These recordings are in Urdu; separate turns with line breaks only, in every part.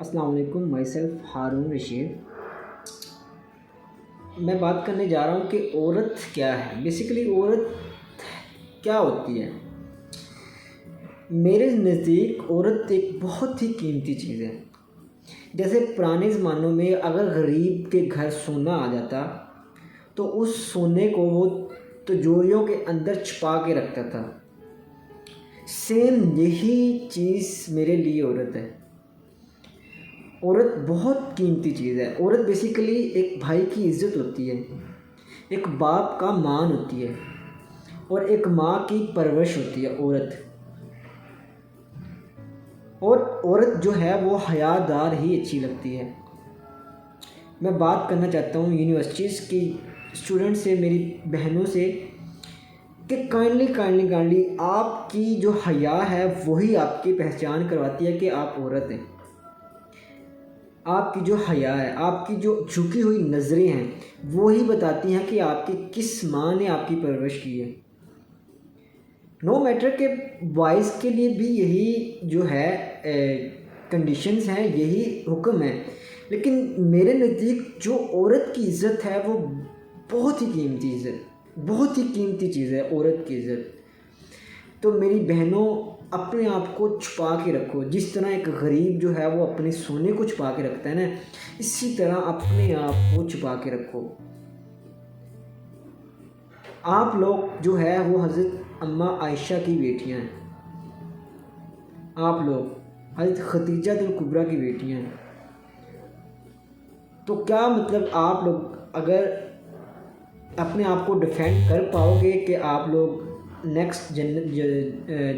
السلام علیکم، مائی سیلف ہارون رشید۔ میں بات کرنے جا رہا ہوں کہ عورت کیا ہے، بیسیکلی عورت کیا ہوتی ہے۔ میرے نزدیک عورت ایک بہت ہی قیمتی چیز ہے۔ جیسے پرانے زمانوں میں اگر غریب کے گھر سونا آ جاتا تو اس سونے کو وہ تجوریوں کے اندر چھپا کے رکھتا تھا۔ سیم یہی چیز میرے لیے عورت ہے۔ عورت بہت قیمتی چیز ہے۔ عورت بیسیکلی ایک بھائی کی عزت ہوتی ہے، ایک باپ کا مان ہوتی ہے، اور ایک ماں کی پرورش ہوتی ہے عورت۔ اور عورت جو ہے وہ حیا دار ہی اچھی لگتی ہے۔ میں بات کرنا چاہتا ہوں یونیورسٹیز کی اسٹوڈنٹ سے، میری بہنوں سے، کہ کائنڈلی آپ کی جو حیا ہے وہی آپ کی پہچان کرواتی ہے کہ آپ عورت ہیں۔ آپ کی جو حیا ہے، آپ کی جو جھکی ہوئی نظریں ہیں، وہی بتاتی ہیں کہ آپ کی کس ماں نے آپ کی پرورش کی ہے۔ نو میٹر کہ بوائز کے لیے بھی یہی جو ہے کنڈیشنز ہیں، یہی حکم ہے، لیکن میرے نزدیک جو عورت کی عزت ہے وہ بہت ہی قیمتی عزت، بہت ہی قیمتی چیز ہے عورت کی عزت۔ تو میری بہنوں، اپنے آپ کو چھپا کے رکھو، جس طرح ایک غریب جو ہے وہ اپنے سونے کو چھپا کے رکھتا ہے نا، اسی طرح اپنے آپ کو چھپا کے رکھو۔ آپ لوگ جو ہے وہ حضرت اماں عائشہ کی بیٹیاں ہیں، آپ لوگ حضرت خدیجہ الکبریٰ کی بیٹیاں ہیں۔ تو کیا مطلب آپ لوگ اگر اپنے آپ کو ڈیفینڈ کر پاؤ گے کہ آپ لوگ نیکسٹ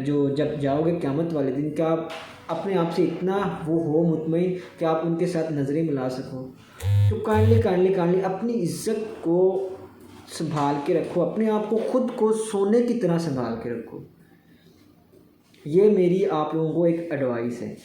جو جب جاؤ گے قیامت والے دن، کیا آپ اپنے آپ سے اتنا وہ ہو مطمئن کہ آپ ان کے ساتھ نظریں ملا سکو؟ تو کائنڈلی اپنی عزت کو سنبھال کے رکھو، اپنے آپ کو خود کو سونے کی طرح سنبھال کے رکھو۔ یہ میری آپ لوگوں کو ایک ایڈوائس ہے۔